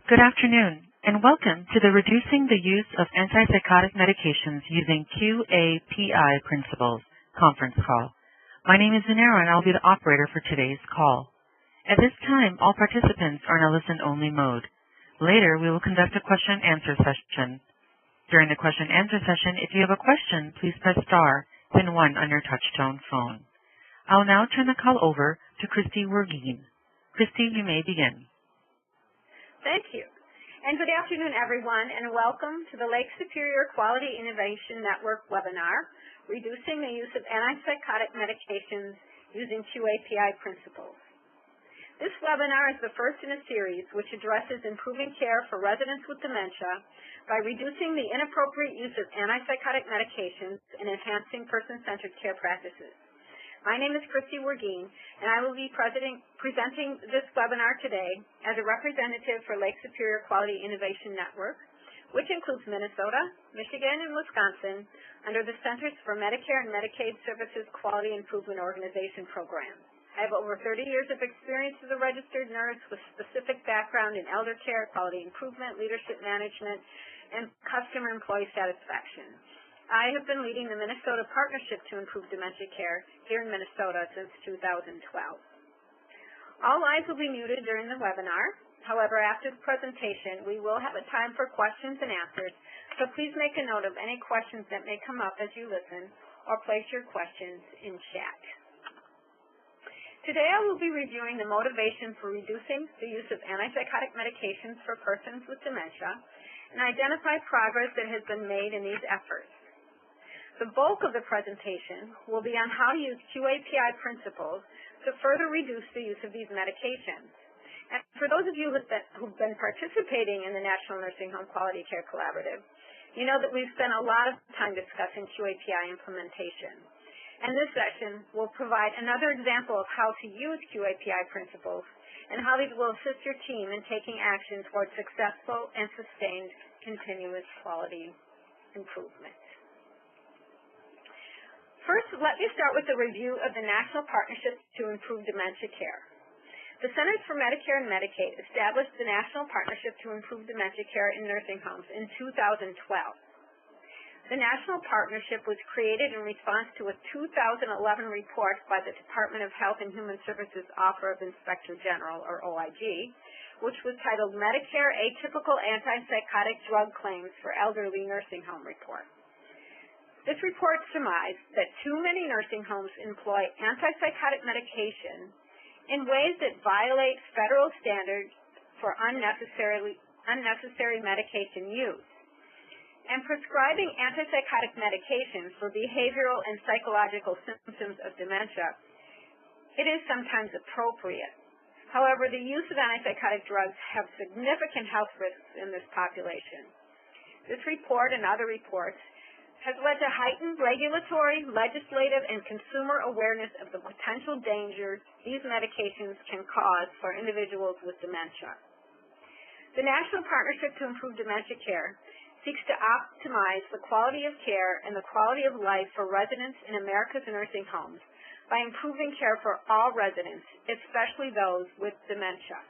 Good afternoon, and welcome to the Reducing the Use of Antipsychotic Medications Using QAPI Principles conference call. My name is Zanera, and I'll be the operator for today's call. At this time, all participants are in a listen-only mode. Later, we will conduct a question-and-answer session. During the question-and-answer session, if you have a question, please press star, then 1 on your touch-tone phone. I'll now turn the call over to Christy Wergeen. Christy, you may begin. Thank you. And good afternoon, everyone, and welcome to the Lake Superior Quality Innovation Network webinar, Reducing the Use of Antipsychotic Medications Using QAPI Principles. This webinar is the first in a series which addresses improving care for residents with dementia by reducing the inappropriate use of antipsychotic medications and enhancing person-centered care practices. My name is Christy Wergeen, and I will be presenting this webinar today as a representative for Lake Superior Quality Innovation Network, which includes Minnesota, Michigan, and Wisconsin under the Centers for Medicare and Medicaid Services Quality Improvement Organization program. I have over 30 years of experience as a registered nurse with specific background in elder care, quality improvement, leadership management, and customer employee satisfaction. I have been leading the Minnesota Partnership to Improve Dementia Care here in Minnesota since 2012. All lines will be muted during the webinar. However, after the presentation, we will have a time for questions and answers, so please make a note of any questions that may come up as you listen or place your questions in chat. Today, I will be reviewing the motivation for reducing the use of antipsychotic medications for persons with dementia and identify progress that has been made in these efforts. The bulk of the presentation will be on how to use QAPI principles to further reduce the use of these medications. And for those of you who've been participating in the National Nursing Home Quality Care Collaborative, you know that we've spent a lot of time discussing QAPI implementation. And this session will provide another example of how to use QAPI principles and how these will assist your team in taking action towards successful and sustained continuous quality improvement. First, let me start with a review of the National Partnership to Improve Dementia Care. The Centers for Medicare and Medicaid established the National Partnership to Improve Dementia Care in Nursing Homes in 2012. The National Partnership was created in response to a 2011 report by the Department of Health and Human Services Office of Inspector General, or OIG, which was titled Medicare Atypical Antipsychotic Drug Claims for Elderly Nursing Home Report. This report surmised that too many nursing homes employ antipsychotic medication in ways that violate federal standards for unnecessary medication use. And prescribing antipsychotic medications for behavioral and psychological symptoms of dementia, it is sometimes appropriate. However, the use of antipsychotic drugs have significant health risks in this population. This report and other reports has led to heightened regulatory, legislative, and consumer awareness of the potential dangers these medications can cause for individuals with dementia. The National Partnership to Improve Dementia Care seeks to optimize the quality of care and the quality of life for residents in America's nursing homes by improving care for all residents, especially those with dementia.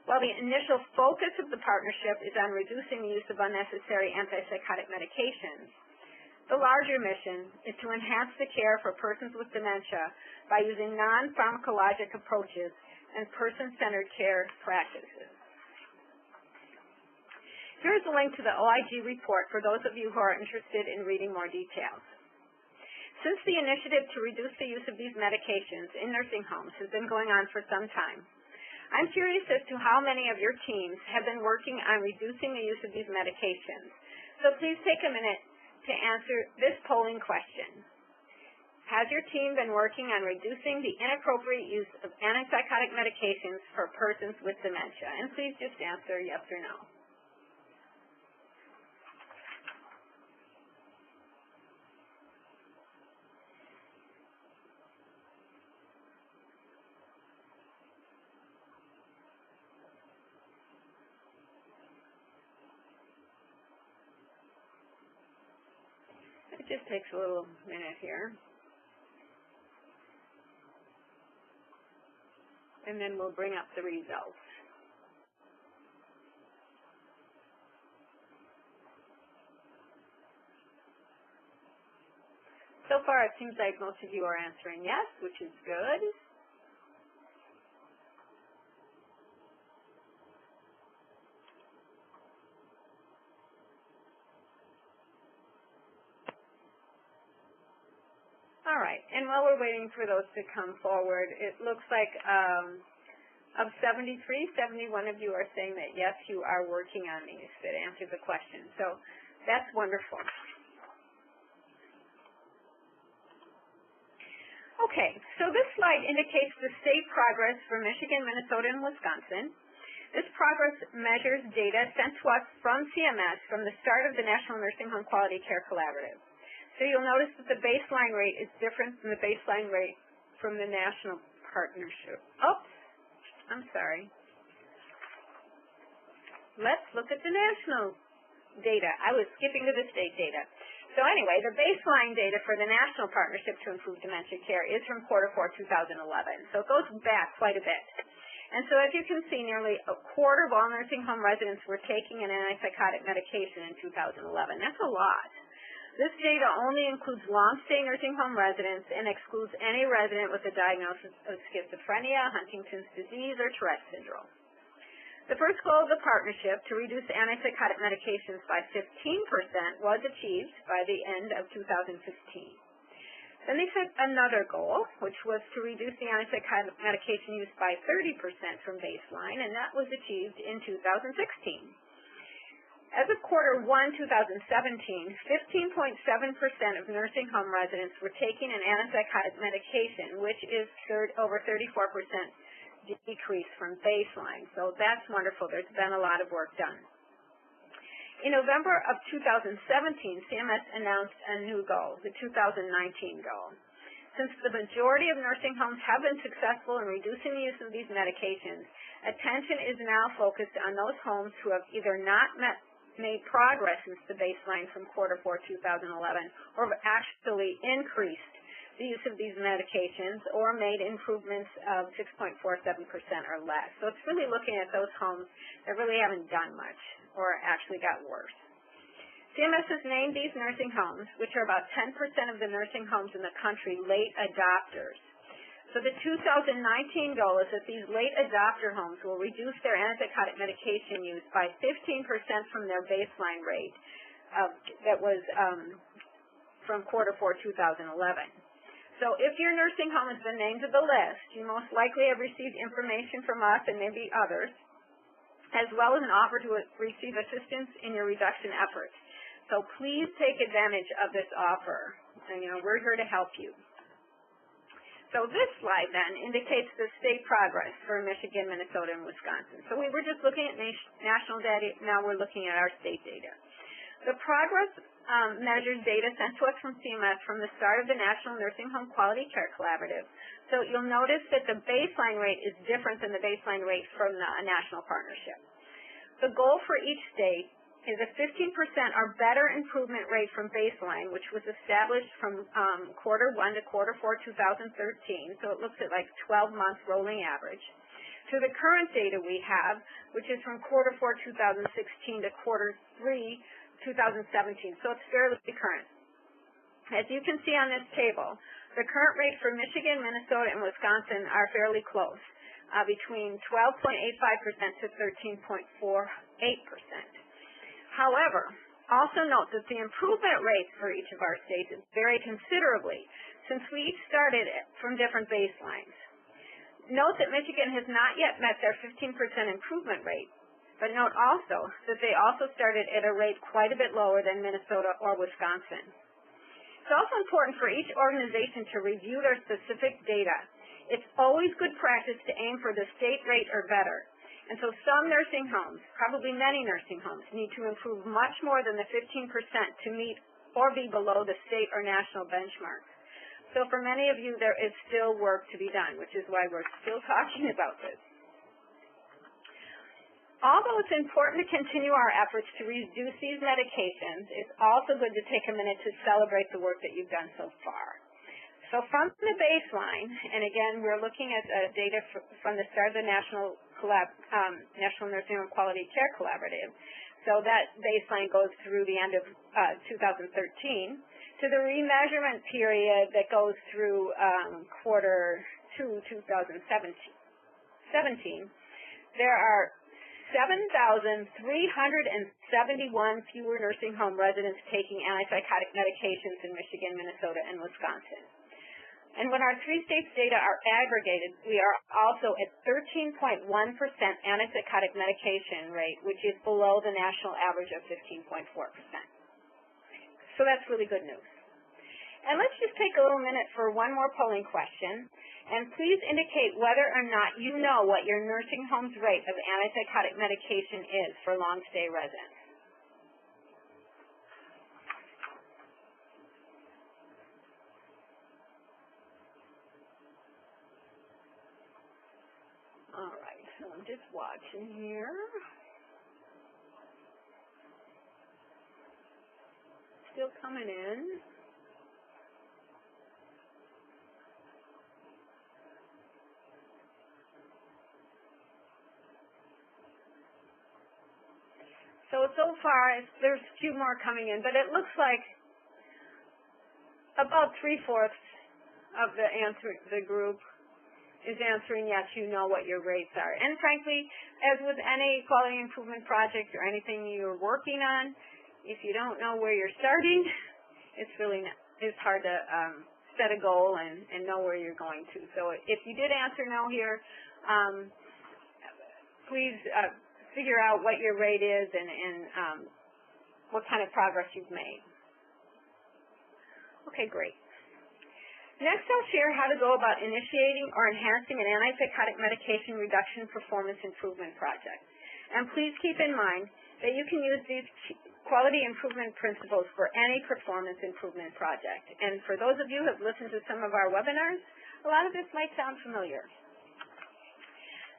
While the initial focus of the partnership is on reducing the use of unnecessary antipsychotic medications, the larger mission is to enhance the care for persons with dementia by using non-pharmacologic approaches and person-centered care practices. Here is a link to the OIG report for those of you who are interested in reading more details. Since the initiative to reduce the use of these medications in nursing homes has been going on for some time, I'm curious as to how many of your teams have been working on reducing the use of these medications. So please take a minute to answer this polling question. Has your team been working on reducing the inappropriate use of antipsychotic medications for persons with dementia? And please just answer yes or no. It just takes a little minute here. And then we'll bring up the results. far it seems like most of you are answering yes, which is good. All right, and while we're waiting for those to come forward, it looks like of 73, 71 of you are saying that yes, you are working on these that answer the question. So that's wonderful. Okay, so this slide indicates the state progress for Michigan, Minnesota, and Wisconsin. This progress measures data sent to us from CMS from the start of the National Nursing Home Quality Care Collaborative. So you'll notice that the baseline rate is different from the baseline rate from the national partnership. Oops, I'm sorry. Let's look at the national data. I was skipping to the state data. So anyway, the baseline data for the National Partnership to Improve Dementia Care is from Q4 2011. So it goes back quite a bit. And so as you can see, nearly a quarter of all nursing home residents were taking an antipsychotic medication in 2011. That's a lot. This data only includes long-stay nursing home residents and excludes any resident with a diagnosis of schizophrenia, Huntington's disease, or Tourette syndrome. The first goal of the partnership, to reduce antipsychotic medications by 15%, was achieved by the end of 2015. Then they set another goal, which was to reduce the antipsychotic medication use by 30% from baseline, and that was achieved in 2016. As of Q1 2017, 15.7% of nursing home residents were taking an antipsychotic medication, which is over 34% decrease from baseline. So that's wonderful. There's been a lot of work done. In November of 2017, CMS announced a new goal, the 2019 goal. Since the majority of nursing homes have been successful in reducing the use of these medications, attention is now focused on those homes who have either not made progress since the baseline from Q4 2011 or have actually increased the use of these medications or made improvements of 6.47% or less. So it's really looking at those homes that really haven't done much or actually got worse. CMS has named these nursing homes, which are about 10% of the nursing homes in the country, late adopters. So the 2019 goal is that these late adopter homes will reduce their antipsychotic medication use by 15% from their baseline rate that was from Q4 2011. So if your nursing home has been named to the list, you most likely have received information from us and maybe others, as well as an offer to receive assistance in your reduction efforts. So please take advantage of this offer. And, we're here to help you. So this slide then indicates the state progress for Michigan, Minnesota, and Wisconsin. So we were just looking at national data, now we're looking at our state data. The progress measures data sent to us from CMS from the start of the National Nursing Home Quality Care Collaborative. So you'll notice that the baseline rate is different than the baseline rate from the national partnership. The goal for each state is a 15% or better improvement rate from baseline, which was established from Q1 to Q4 2013, so it looks at like 12-month rolling average, to the current data we have, which is from Q4 2016 to Q3 2017, so it's fairly current. As you can see on this table, the current rate for Michigan, Minnesota, and Wisconsin are fairly close, between 12.85% to 13.48%. However, also note that the improvement rates for each of our states vary considerably since we each started from different baselines. Note that Michigan has not yet met their 15% improvement rate, but note also that they also started at a rate quite a bit lower than Minnesota or Wisconsin. It's also important for each organization to review their specific data. It's always good practice to aim for the state rate or better. And so some nursing homes, probably many nursing homes, need to improve much more than the 15% to meet or be below the state or national benchmarks. So for many of you, there is still work to be done, which is why we're still talking about this. Although it's important to continue our efforts to reduce these medications, it's also good to take a minute to celebrate the work that you've done so far. So from the baseline, and again, we're looking at data from the start of the National Nursing Home Quality Care Collaborative. So that baseline goes through the end of 2013. to the remeasurement period that goes through quarter 2, 2017, there are 7,371 fewer nursing home residents taking antipsychotic medications in Michigan, Minnesota, and Wisconsin. And when our 3 states' data are aggregated, we are also at 13.1% antipsychotic medication rate, which is below the national average of 15.4%. So that's really good news. And let's just take a little minute for one more polling question. And please indicate whether or not you know what your nursing home's rate of antipsychotic medication is for long-stay residents. All right, so I'm just watching here. Still coming in. So far, there's a few more coming in, but it looks like about 3/4 of the group is answering yes, you know what your rates are. And frankly, as with any quality improvement project or anything you're working on, if you don't know where you're starting, it's hard to set a goal and know where you're going to. So if you did answer no here, please figure out what your rate is and what kind of progress you've made. Okay, great. Next, I'll share how to go about initiating or enhancing an antipsychotic medication reduction performance improvement project. And please keep in mind that you can use these quality improvement principles for any performance improvement project. And for those of you who have listened to some of our webinars, a lot of this might sound familiar.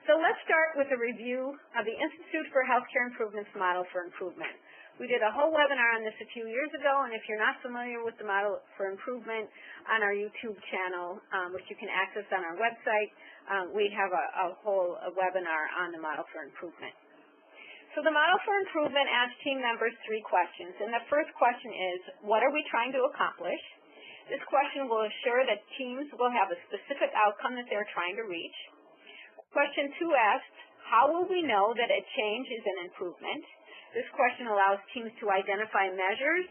So let's start with a review of the Institute for Healthcare Improvement's model for improvement. We did a whole webinar on this a few years ago, and if you're not familiar with the model for improvement on our YouTube channel, which you can access on our website, we have a whole webinar on the model for improvement. So the model for improvement asks team members 3 questions, and the first question is, what are we trying to accomplish? This question will assure that teams will have a specific outcome that they're trying to reach. Question 2 asks, how will we know that a change is an improvement? This question allows teams to identify measures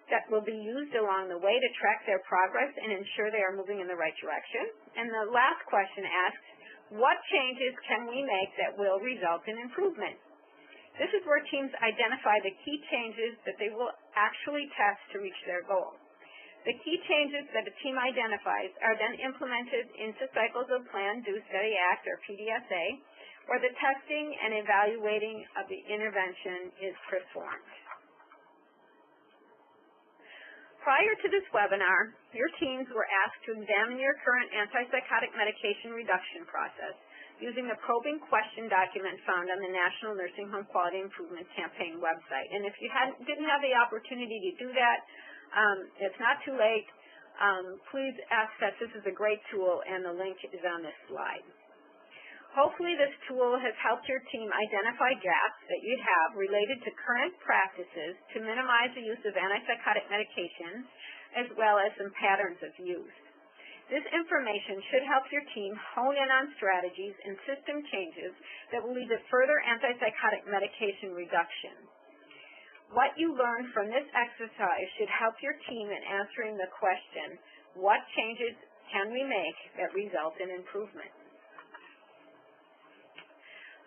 that will be used along the way to track their progress and ensure they are moving in the right direction. And the last question asks, what changes can we make that will result in improvement? This is where teams identify the key changes that they will actually test to reach their goal. The key changes that a team identifies are then implemented into cycles of Plan, Do, Study, Act, or PDSA, where the testing and evaluating of the intervention is performed. Prior to this webinar, your teams were asked to examine your current antipsychotic medication reduction process using the probing question document found on the National Nursing Home Quality Improvement Campaign website. And if you didn't have the opportunity to do that, it's not too late. Please access. This is a great tool, and the link is on this slide. Hopefully this tool has helped your team identify gaps that you have related to current practices to minimize the use of antipsychotic medications, as well as some patterns of use. This information should help your team hone in on strategies and system changes that will lead to further antipsychotic medication reduction. What you learn from this exercise should help your team in answering the question, what changes can we make that result in improvement?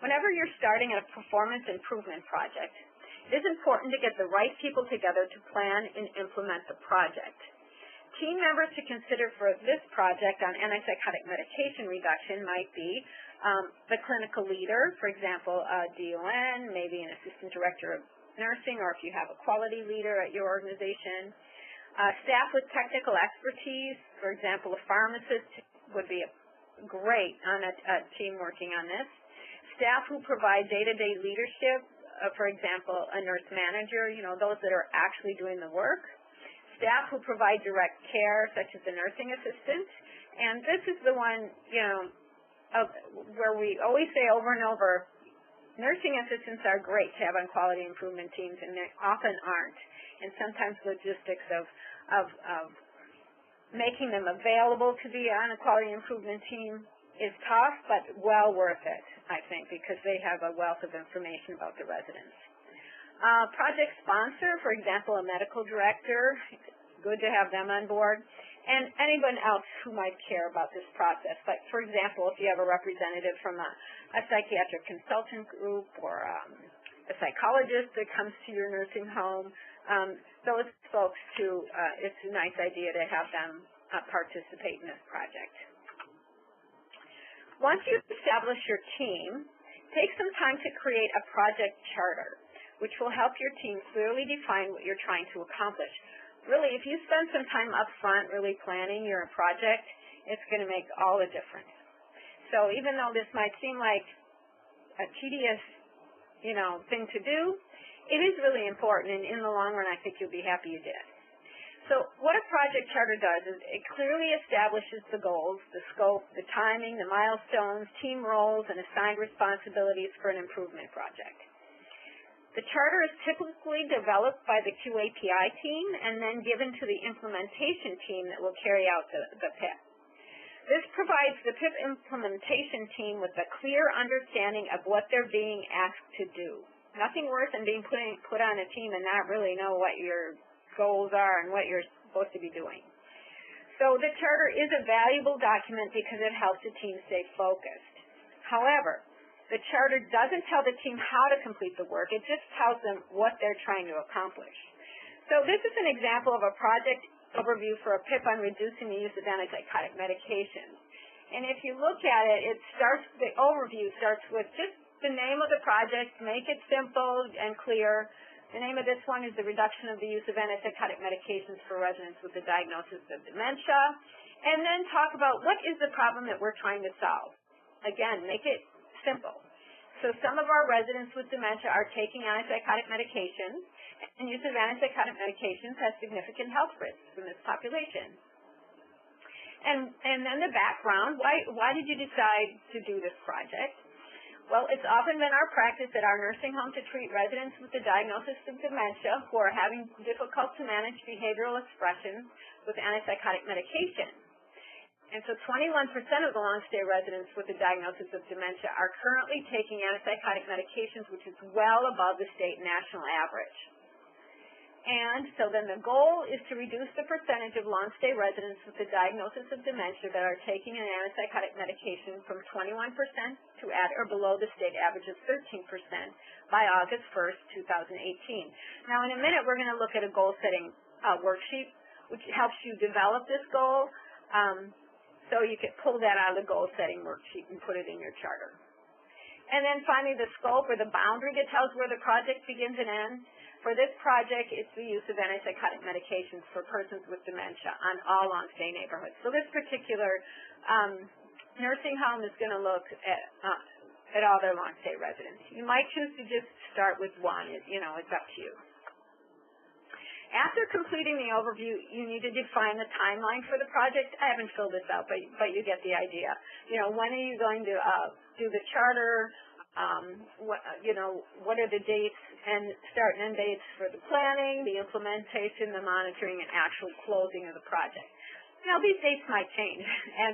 Whenever you're starting a performance improvement project, it is important to get the right people together to plan and implement the project. Team members to consider for this project on antipsychotic medication reduction might be the clinical leader, for example, a DON, maybe an assistant director of nursing, or if you have a quality leader at your organization. Staff with technical expertise, for example, a pharmacist would be great on a team working on this. Staff who provide day-to-day leadership, for example, a nurse manager, those that are actually doing the work. Staff who provide direct care, such as a nursing assistant. And this is the one, where we always say over and over, nursing assistants are great to have on quality improvement teams, and they often aren't. and sometimes logistics of making them available to be on a quality improvement team is tough, but well worth it, I think, because they have a wealth of information about the residents. Project sponsor, for example, a medical director, good to have them on board, and anyone else who might care about this process. Like, for example, if you have a representative from a psychiatric consultant group or a psychologist that comes to your nursing home, those folks too, it's a nice idea to have them participate in this project. Once you establish your team, take some time to create a project charter, which will help your team clearly define what you're trying to accomplish. Really, if you spend some time up front really planning your project, it's going to make all the difference. So even though this might seem like a tedious, thing to do, it is really important, and in the long run, I think you'll be happy you did. So what a project charter does is it clearly establishes the goals, the scope, the timing, the milestones, team roles, and assigned responsibilities for an improvement project. The charter is typically developed by the QAPI team and then given to the implementation team that will carry out the PIP. This provides the PIP implementation team with a clear understanding of what they're being asked to do. Nothing worse than being put on a team and not really know what your goals are and what you're supposed to be doing. So the charter is a valuable document because it helps the team stay focused. However, the charter doesn't tell the team how to complete the work. It just tells them what they're trying to accomplish. So this is an example of a project overview for a PIP on reducing the use of antipsychotic medications. And if you look at it, the overview starts with just the name of the project, make it simple and clear. The name of this one is the reduction of the use of antipsychotic medications for residents with a diagnosis of dementia. And then talk about what is the problem that we're trying to solve. Again, make it simple. So some of our residents with dementia are taking antipsychotic medications, and use of antipsychotic medications has significant health risks in this population. And then the background, why did you decide to do this project? Well, it's often been our practice at our nursing home to treat residents with the diagnosis of dementia who are having difficult to manage behavioral expressions with antipsychotic medication. And so 21% of the long-stay residents with a diagnosis of dementia are currently taking antipsychotic medications, which is well above the state and national average. And so then the goal is to reduce the percentage of long-stay residents with a diagnosis of dementia that are taking an antipsychotic medication from 21% to at or below the state average of 13% by August 1st, 2018. Now, in a minute, we're going to look at a goal-setting worksheet, which helps you develop this goal. So you can pull that out of the goal-setting worksheet and put it in your charter. And then finally, the scope or the boundary that tells where the project begins and ends. For this project, it's the use of antipsychotic medications for persons with dementia on all long-stay neighborhoods. So this particular nursing home is going to look at all their long-stay residents. You might choose to just start with one. It's up to you. After completing the overview, you need to define the timeline for the project. I haven't filled this out, but you get the idea. When are you going to do the charter? What are the dates and start and end dates for the planning, the implementation, the monitoring, and actual closing of the project. Now, these dates might change as,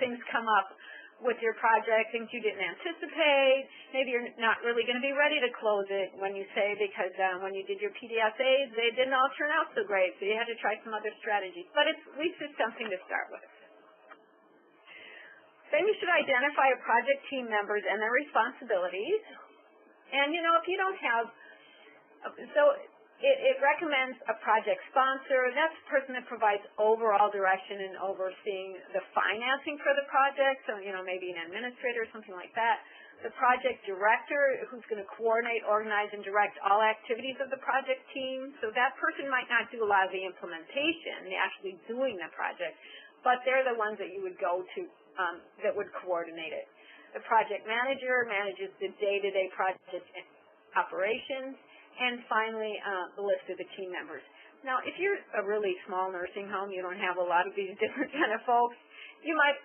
things come up with your project, things you didn't anticipate. Maybe you're not really going to be ready to close it when you say, because when you did your PDSAs, they didn't all turn out so great, so you had to try some other strategies. But at least it's something to start with. Then you should identify your project team members and their responsibilities. And, if you don't have, it recommends a project sponsor. That's the person that provides overall direction and overseeing the financing for the project. So, maybe an administrator or something like that. The project director, who's going to coordinate, organize, and direct all activities of the project team. So that person might not do a lot of the implementation, the actually doing the project, but they're the ones that you would go to that would coordinate it. The project manager manages the day-to-day project operations, and finally, the list of the team members. Now, if you're a really small nursing home, you don't have a lot of these different kind of folks, you might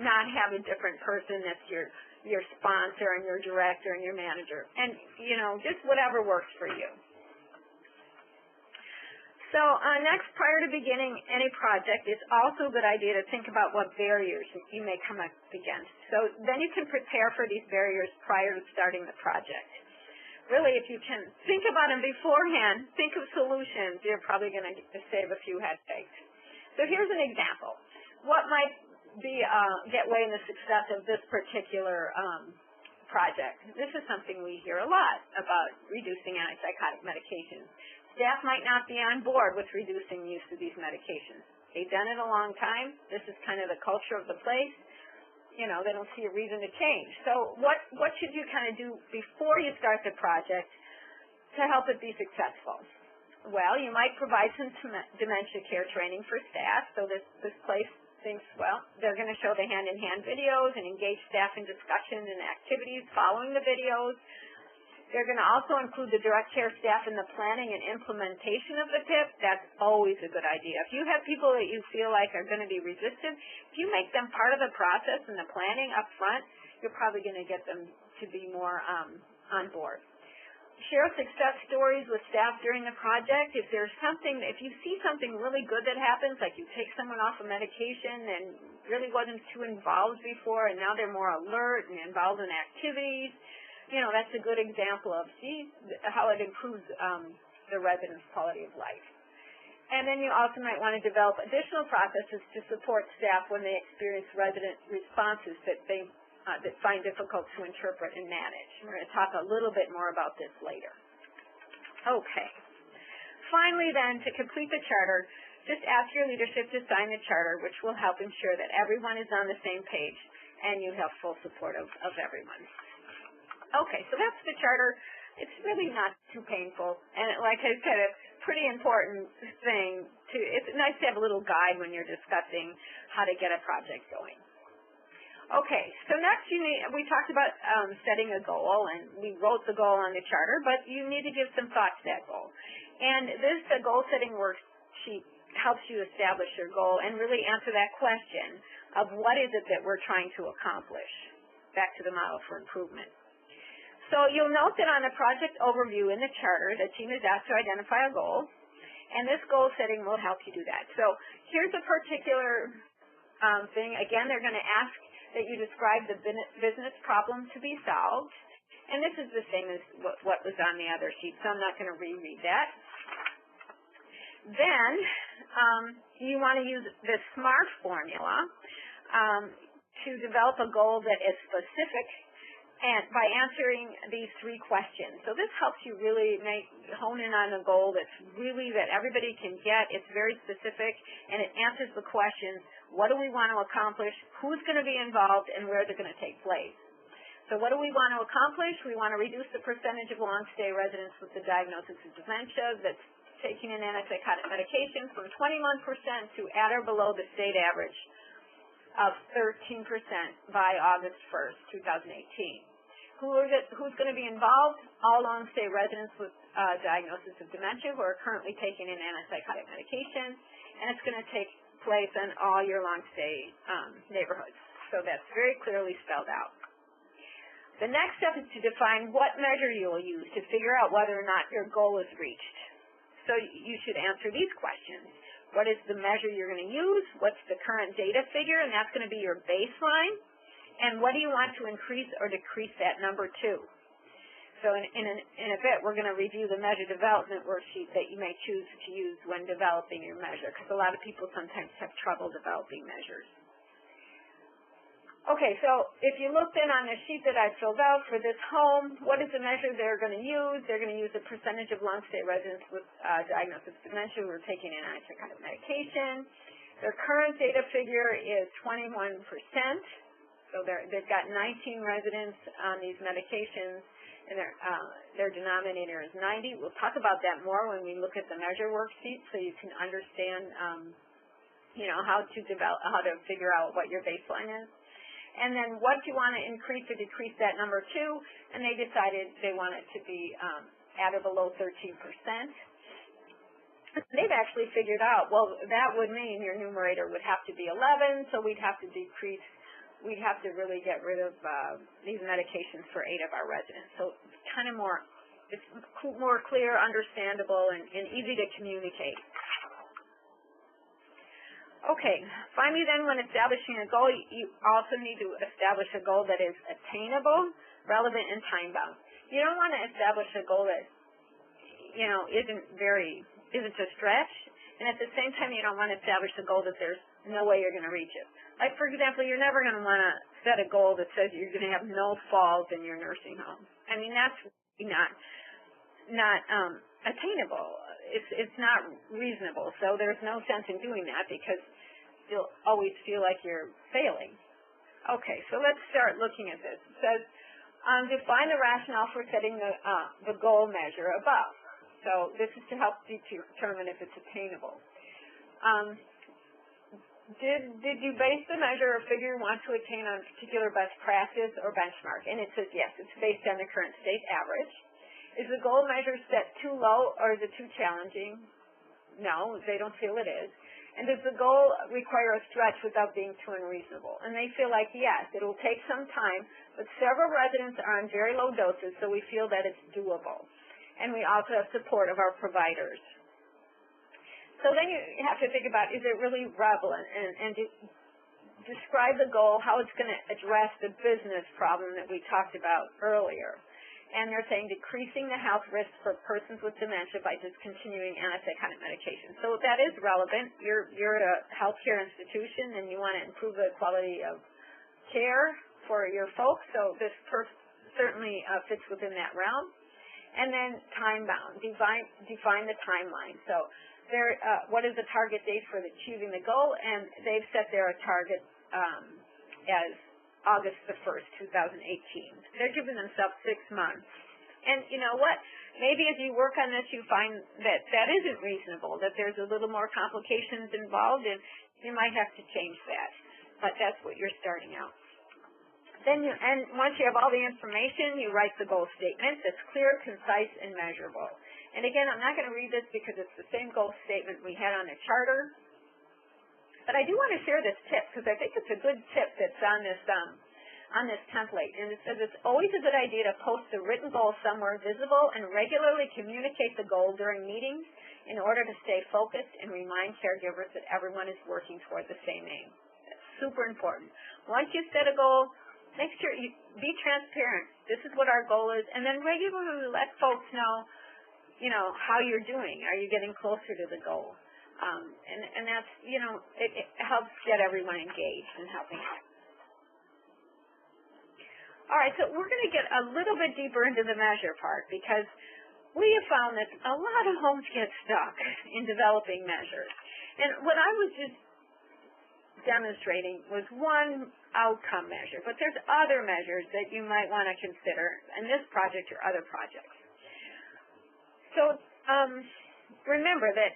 not have a different person that's your sponsor and your director and your manager, and, just whatever works for you. So next, prior to beginning any project, it's also a good idea to think about what barriers you may come up against. So then you can prepare for these barriers prior to starting the project. Really, if you can think about them beforehand, think of solutions, you're probably going to save a few headaches. So here's an example. What might be get way in the success of this particular project? This is something we hear a lot about reducing antipsychotic medications. Staff might not be on board with reducing use of these medications. They've done it a long time. This is kind of the culture of the place. You know, they don't see a reason to change. So what should you kind of do before you start the project to help it be successful? Well, you might provide some dementia care training for staff. So this place thinks, well, they're going to show the hand-in-hand videos and engage staff in discussion and activities following the videos. They're going to also include the direct care staff in the planning and implementation of the PIP. That's always a good idea. If you have people that you feel like are going to be resistant, if you make them part of the process and the planning up front, you're probably going to get them to be more on board. Share success stories with staff during the project. If there's something, if you see something really good that happens, like you take someone off a medication and really wasn't too involved before, and now they're more alert and involved in activities, you know, that's a good example of how it improves the residents' quality of life. And then you also might want to develop additional processes to support staff when they experience resident responses that they that find difficult to interpret and manage. We're going to talk a little bit more about this later. Okay. Finally then, to complete the charter, just ask your leadership to sign the charter, which will help ensure that everyone is on the same page and you have full support of everyone. Okay, so that's the charter. It's really not too painful, and like I said, it's a pretty important thing. It's nice to have a little guide when you're discussing how to get a project going. Okay, so next we talked about setting a goal, and we wrote the goal on the charter, but you need to give some thought to that goal. And the goal-setting worksheet helps you establish your goal and really answer that question of what is it that we're trying to accomplish, back to the model for improvement. So you'll note that on the project overview in the charter, the team is asked to identify a goal, and this goal setting will help you do that. So here's a particular thing. Again, they're going to ask that you describe the business problem to be solved, and this is the same as what was on the other sheet, so I'm not going to reread that. Then you want to use the SMART formula to develop a goal that is specific, and by answering these three questions. So this helps you really hone in on a goal that everybody can get. It's very specific, and it answers the questions: what do we want to accomplish, who's going to be involved, and where they're going to take place. So what do we want to accomplish? We want to reduce the percentage of long-stay residents with the diagnosis of dementia that's taking an antipsychotic medication from 21% to at or below the state average of 13% by August 1st, 2018. Who's going to be involved? All long-stay residents with diagnosis of dementia who are currently taking an antipsychotic medication, and it's going to take place in all your long-stay neighborhoods. So that's very clearly spelled out. The next step is to define what measure you will use to figure out whether or not your goal is reached. So you should answer these questions. What is the measure you're going to use? What's the current data figure? And that's going to be your baseline. And what do you want to increase or decrease that number to? So in a bit, we're going to review the measure development worksheet that you may choose to use when developing your measure, because a lot of people sometimes have trouble developing measures. Okay, so if you look then on the sheet that I filled out for this home, what is the measure they're going to use? They're going to use the percentage of long-stay residents with diagnosis of dementia who are taking an antipsychotic medication. Their current data figure is 21%. So they've got 19 residents on these medications, and their denominator is 90. We'll talk about that more when we look at the measure worksheet, so you can understand, how to figure out what your baseline is. And then what do you want to increase or decrease that number to? And they decided they want it to be at or below 13%. They've actually figured out, well, that would mean your numerator would have to be 11, so we'd have to really get rid of these medications for 8 of our residents. So it's more clear, understandable, and easy to communicate. Okay, finally then, when establishing a goal, you also need to establish a goal that is attainable, relevant, and time-bound. You don't want to establish a goal that, isn't a stretch, and at the same time, you don't want to establish a goal that there's no way you're going to reach it. Like, for example, you're never going to want to set a goal that says you're going to have no falls in your nursing home. I mean, that's not attainable. It's not reasonable. So there's no sense in doing that because you'll always feel like you're failing. Okay, so let's start looking at this. It says, define the rationale for setting the goal measure above. So this is to help determine if it's attainable. Did you base the measure or figure you want to attain on a particular best practice or benchmark? And it says yes, it's based on the current state average. Is the goal measure set too low or is it too challenging? No, they don't feel it is. And does the goal require a stretch without being too unreasonable? And they feel like yes, it will take some time, but several residents are on very low doses, so we feel that it's doable. And we also have support of our providers. So then you have to think about, is it really relevant? And describe the goal, how it's going to address the business problem that we talked about earlier. And they're saying decreasing the health risks for persons with dementia by discontinuing antipsychotic medication. So that is relevant. You're at a healthcare institution and you want to improve the quality of care for your folks, so this certainly fits within that realm. And then time-bound, define the timeline. So what is the target date for achieving the goal? And they've set their target as August the 1st, 2018. They're giving themselves 6 months. And you know what? Maybe as you work on this, you find that that isn't reasonable, that there's a little more complications involved, and you might have to change that. But that's what you're starting out. And once you have all the information, you write the goal statement that's clear, concise, and measurable. And again, I'm not going to read this because it's the same goal statement we had on the charter. But I do want to share this tip because I think it's a good tip that's on this template. And it says it's always a good idea to post the written goal somewhere visible and regularly communicate the goal during meetings in order to stay focused and remind caregivers that everyone is working toward the same aim. That's super important. Once you set a goal, make sure you be transparent. This is what our goal is, and then regularly let folks know, how you're doing. Are you getting closer to the goal? And that's, it helps get everyone engaged in helping out. All right, so we're going to get a little bit deeper into the measure part because we have found that a lot of homes get stuck in developing measures. And what I was just demonstrating was one outcome measure, but there's other measures that you might want to consider in this project or other projects. So remember that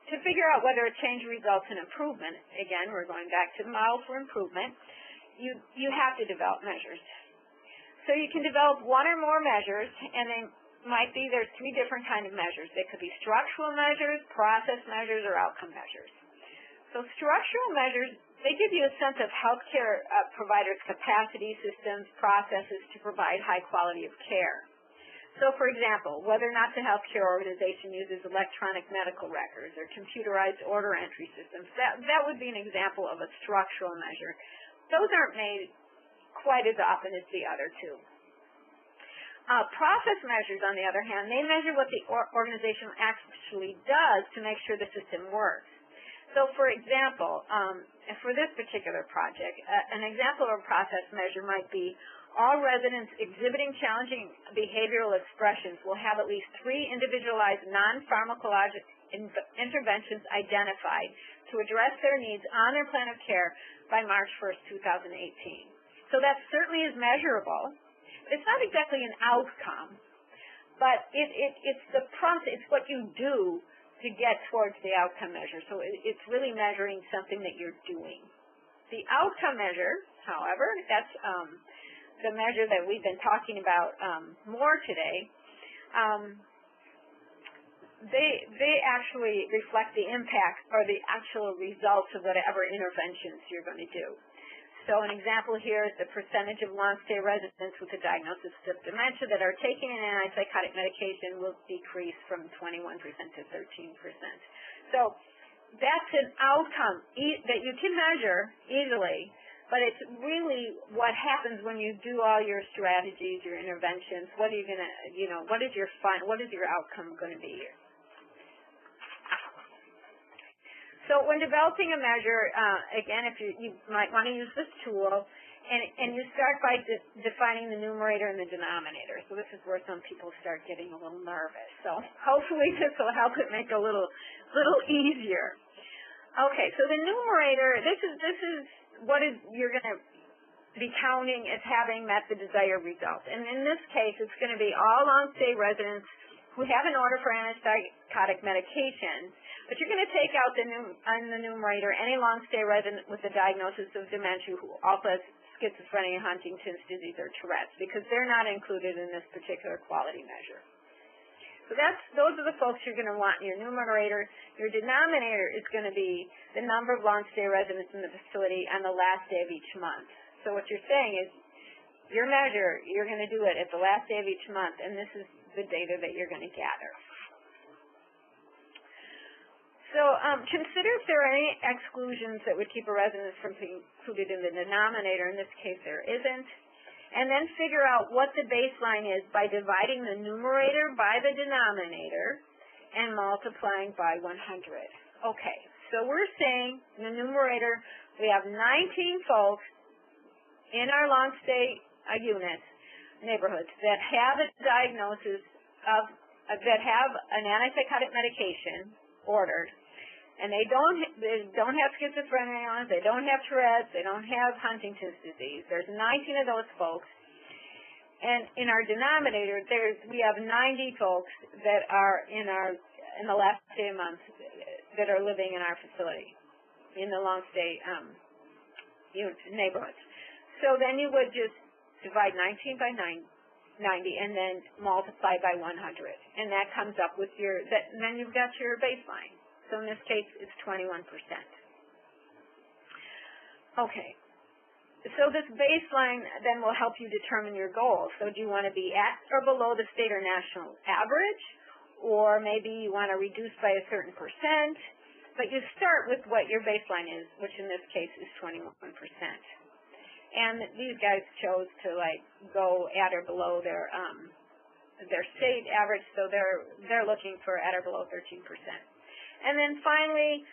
to figure out whether a change results in improvement, again, we're going back to the model for improvement, you have to develop measures. So you can develop one or more measures, and there's 3 different kinds of measures. They could be structural measures, process measures, or outcome measures. So structural measures, they give you a sense of healthcare providers' capacity, systems, processes to provide high quality of care. So, for example, whether or not the healthcare organization uses electronic medical records or computerized order entry systems, that would be an example of a structural measure. Those aren't made quite as often as the other 2. Process measures, on the other hand, they measure what the organization actually does to make sure the system works. So, for example, for this particular project, an example of a process measure might be all residents exhibiting challenging behavioral expressions will have at least 3 individualized non-pharmacologic interventions identified to address their needs on their plan of care by March 1st, 2018. So that certainly is measurable. It's not exactly an outcome, but it's the process, it's what you do to get towards the outcome measure. So it's really measuring something that you're doing. The outcome measure, however, that's the measure that we've been talking about more today. They actually reflect the impact or the actual results of whatever interventions you're going to do. So an example here is the percentage of long-stay residents with a diagnosis of dementia that are taking an antipsychotic medication will decrease from 21% to 13%. So that's an outcome that you can measure easily, but it's really what happens when you do all your strategies, your interventions. What are you going to, what is your outcome going to be? So when developing a measure, again, if you might want to use this tool, and you start by defining the numerator and the denominator. So this is where some people start getting a little nervous. So hopefully this will help it make it a little easier. Okay, so the numerator, this is what you're going to be counting as having met the desired result. And in this case, it's going to be all long-stay residents who have an order for antipsychotic medication, but you're going to take out on the numerator any long-stay resident with a diagnosis of dementia who also has schizophrenia, Huntington's disease, or Tourette's, because they're not included in this particular quality measure. So those are the folks you're going to want in your numerator. Your denominator is going to be the number of long-stay residents in the facility on the last day of each month. So what you're saying is your measure, you're going to do it at the last day of each month, and this is the data that you're going to gather. So consider if there are any exclusions that would keep a resident from being included in the denominator. In this case, there isn't. And then figure out what the baseline is by dividing the numerator by the denominator and multiplying by 100. Okay, so we're saying in the numerator we have 19 folks in our long-stay units, neighborhoods, that have a diagnosis that have an antipsychotic medication ordered, and they don't have schizophrenia, they don't have Tourette's, they don't have Huntington's disease. There's 19 of those folks. And in our denominator, we have 90 folks that are in the last day of month that are living in our facility, in the long-stay neighborhoods. So then you would just divide 19 by 90 and then multiply by 100. And that comes up with and then you've got your baseline. So in this case, it's 21%. Okay. So this baseline then will help you determine your goals. So do you want to be at or below the state or national average? Or maybe you want to reduce by a certain percent? But you start with what your baseline is, which in this case is 21%. And these guys chose to go at or below their state average, so they're looking for at or below 13%. And then finally,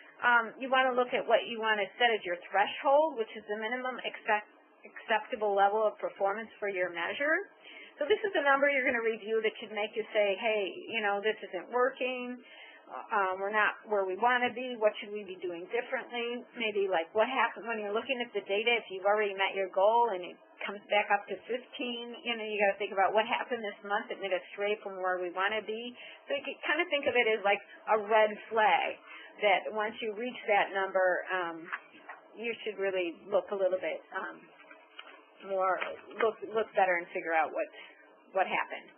you want to look at what you want to set as your threshold, which is the minimum acceptable level of performance for your measure. So this is a number you're going to review that could make you say, hey, this isn't working. We're not where we want to be. What should we be doing differently? Maybe what happens when you're looking at the data, if you've already met your goal and it comes back up to 15, you got to think about what happened this month that made us stray from where we want to be. So you can kind of think of it as like a red flag that once you reach that number, you should really look a little bit look better and figure out what happened.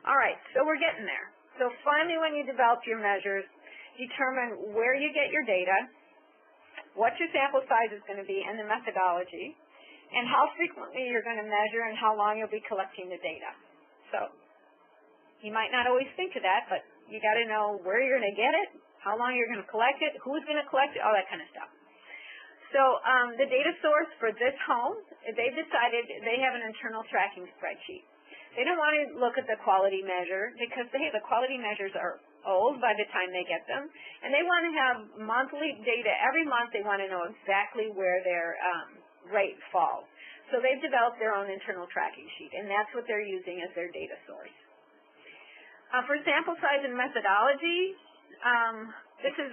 All right, so we're getting there. So finally, when you develop your measures, determine where you get your data, what your sample size is going to be, and the methodology, and how frequently you're going to measure and how long you'll be collecting the data. So you might not always think of that, but you got to know where you're going to get it, how long you're going to collect it, who's going to collect it, all that kind of stuff. So the data source for this home, they've decided they have an internal tracking spreadsheet. They don't want to look at the quality measure because the quality measures are old by the time they get them, and they want to have monthly data. Every month they want to know exactly where their rate falls. So they've developed their own internal tracking sheet, and that's what they're using as their data source. For sample size and methodology, this is,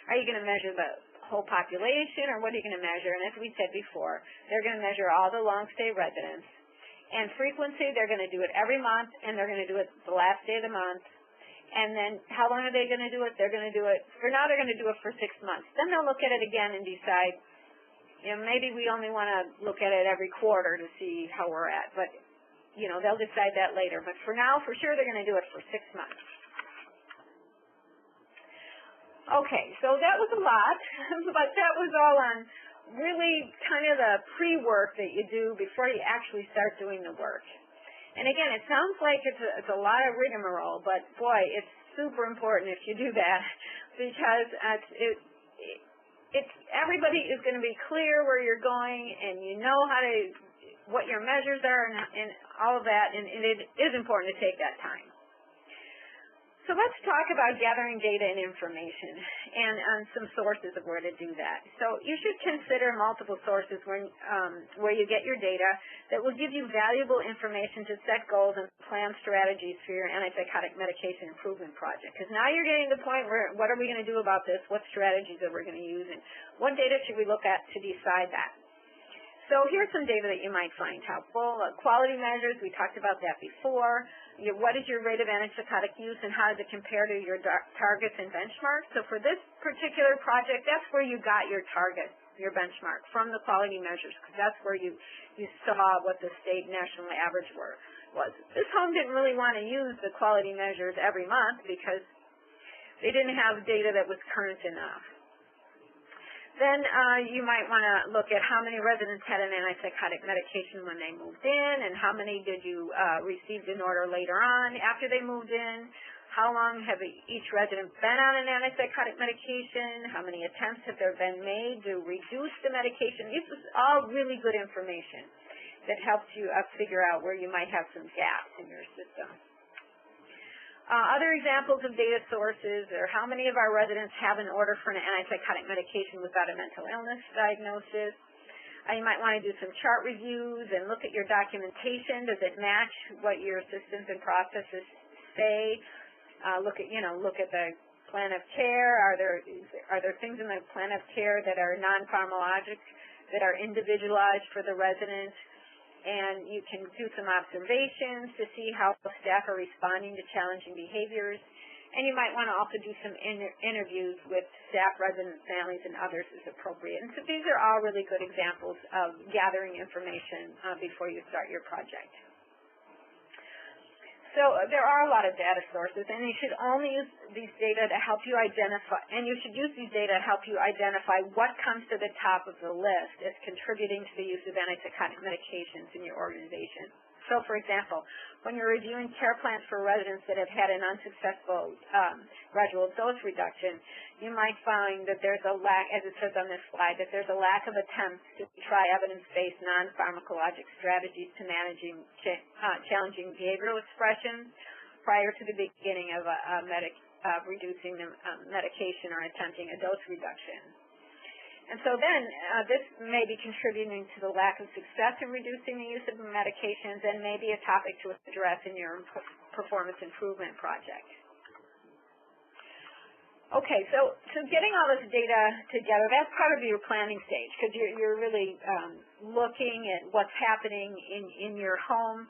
are you going to measure the whole population, or what are you going to measure? And as we said before, they're going to measure all the long-stay residents. And frequency, they're going to do it every month, and they're going to do it the last day of the month. And then how long are they going to do it? They're going to do it, for now they're going to do it for 6 months. Then they'll look at it again and decide, maybe we only want to look at it every quarter to see how we're at. But, they'll decide that later. But for now, for sure, they're going to do it for 6 months. Okay, so that was a lot, but that was all on really kind of the pre-work that you do before you actually start doing the work. And again, it sounds like it's a lot of rigmarole, but boy, it's super important if you do that, because everybody is going to be clear where you're going, and you know what your measures are and all of that, and it is important to take that time. So let's talk about gathering data and information and some sources of where to do that. So you should consider multiple sources where you get your data that will give you valuable information to set goals and plan strategies for your antipsychotic medication improvement project. Because now you're getting to the point where, what are we going to do about this? What strategies are we going to use? And what data should we look at to decide that? So here's some data that you might find helpful. Quality measures, we talked about that before. What is your rate of antipsychotic use and how does it compare to your targets and benchmarks? So for this particular project, that's where you got your target, your benchmark, from the quality measures, because that's where you saw what the state national average was. This home didn't really want to use the quality measures every month because they didn't have data that was current enough. Then you might want to look at how many residents had an antipsychotic medication when they moved in, and how many did you receive in order later on after they moved in. How long have each resident been on an antipsychotic medication? How many attempts have there been made to reduce the medication? This is all really good information that helps you figure out where you might have some gaps in your system. Other examples of data sources are how many of our residents have an order for an antipsychotic medication without a mental illness diagnosis. You might want to do some chart reviews and look at your documentation. Does it match what your systems and processes say? Look at the plan of care. Are there things in the plan of care that are non-pharmacologic, that are individualized for the resident? And you can do some observations to see how staff are responding to challenging behaviors. And you might want to also do some interviews with staff, residents, families, and others as appropriate. And so these are all really good examples of gathering information before you start your project. So there are a lot of data sources, and you should only use these data to help you identify, and you should use these data to help you identify what comes to the top of the list as contributing to the use of antipsychotic medications in your organization. So, for example, when you're reviewing care plans for residents that have had an unsuccessful gradual dose reduction, you might find that there's a lack, as it says on this slide, that there's a lack of attempts to try evidence-based non-pharmacologic strategies to managing challenging behavioral expressions prior to the beginning of reducing the medication or attempting a dose reduction. And so then this may be contributing to the lack of success in reducing the use of medications and may be a topic to address in your performance improvement project. Okay, so getting all this data together, that's part of your planning stage because you're really looking at what's happening in your home.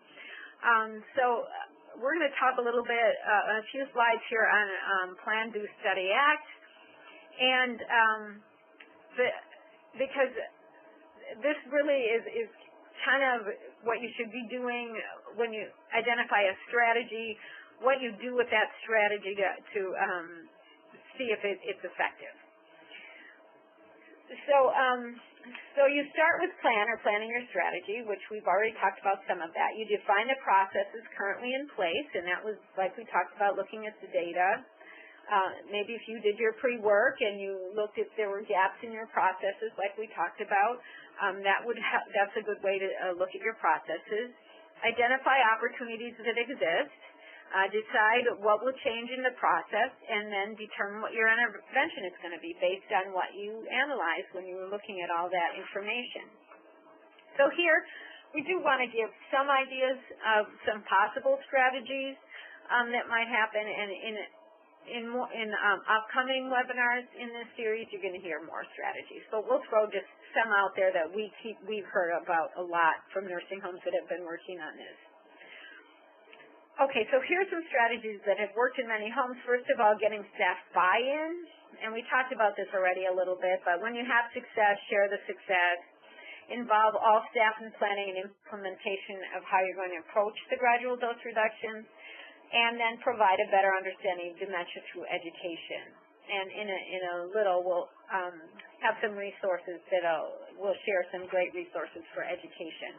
So we're going to talk a little bit, a few slides here on Plan, Do, Study, Act. And because this really is kind of what you should be doing when you identify a strategy, what you do with that strategy to see if it's effective. So you start with plan or planning your strategy, which we've already talked about some of that. You define the processes currently in place, and that was like we talked about, looking at the data. Maybe if you did your pre-work and you looked if there were gaps in your processes like we talked about, that's a good way to look at your processes. Identify opportunities that exist. Decide what will change in the process, and then determine what your intervention is going to be based on what you analyzed when you were looking at all that information. So here, we do want to give some ideas of some possible strategies that might happen, and in upcoming webinars in this series, you're going to hear more strategies. But we'll throw just some out there that we've heard about a lot from nursing homes that have been working on this. Okay, so here's some strategies that have worked in many homes. First of all, getting staff buy-in, and we talked about this already a little bit, but when you have success, share the success. Involve all staff in planning and implementation of how you're going to approach the gradual dose reductions, and then provide a better understanding of dementia through education. And in a little, we'll have some resources that we'll share some great resources for education.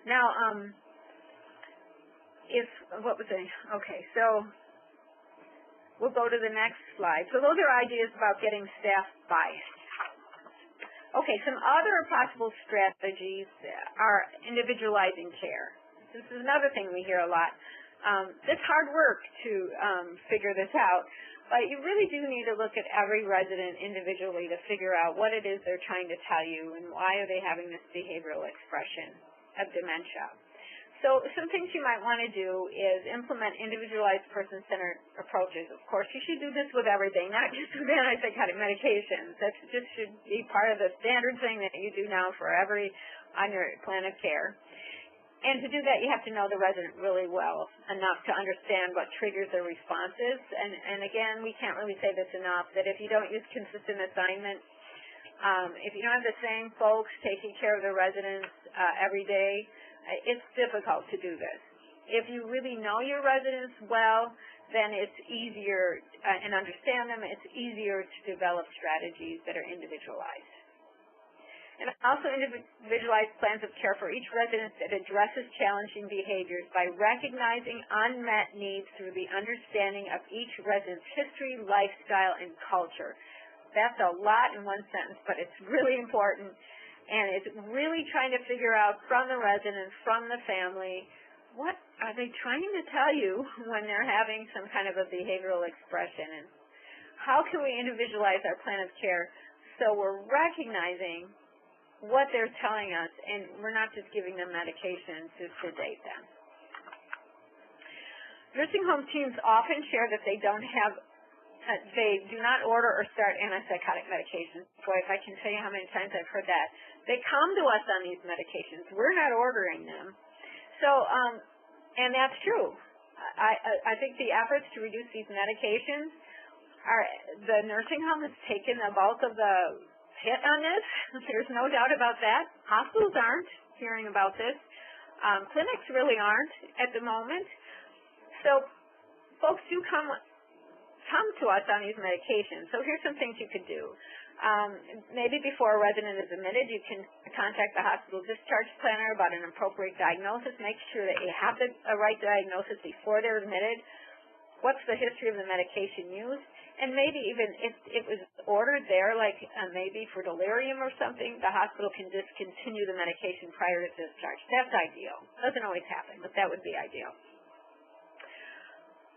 Now, so we'll go to the next slide. So those are ideas about getting staff buy-in. Okay, some other possible strategies are individualizing care. This is another thing we hear a lot. It's hard work to figure this out, but you really do need to look at every resident individually to figure out what it is they're trying to tell you and why are they having this behavioral expression of dementia. So some things you might want to do is implement individualized person-centered approaches. Of course, you should do this with everything, not just with antipsychotic medications. That just should be part of the standard thing that you do now for on your plan of care. And to do that, you have to know the resident really well enough to understand what triggers their responses. And again, we can't really say this enough, that if you don't use consistent assignment, if you don't have the same folks taking care of the residents every day, it's difficult to do this. If you really know your residents well, then it's easier and understand them, it's easier to develop strategies that are individualized. And also individualized plans of care for each resident that addresses challenging behaviors by recognizing unmet needs through the understanding of each resident's history, lifestyle, and culture. That's a lot in one sentence, but it's really important. And it's really trying to figure out from the resident, from the family, what are they trying to tell you when they're having some kind of a behavioral expression, and how can we individualize our plan of care so we're recognizing what they're telling us and we're not just giving them medication to sedate them. Nursing home teams often share that they do not order or start antipsychotic medications. Boy, if I can tell you how many times I've heard that. They come to us on these medications. We're not ordering them. So, and that's true. I think the efforts to reduce these medications the nursing home has taken the bulk of the hit on this. There's no doubt about that. Hospitals aren't hearing about this. Clinics really aren't at the moment. So folks do come to us on these medications. So here's some things you could do. Maybe before a resident is admitted, you can contact the hospital discharge planner about an appropriate diagnosis. Make sure that you have the right diagnosis before they're admitted. What's the history of the medication used? And maybe even if it was ordered there, like maybe for delirium or something, the hospital can discontinue the medication prior to discharge. That's ideal. Doesn't always happen, but that would be ideal.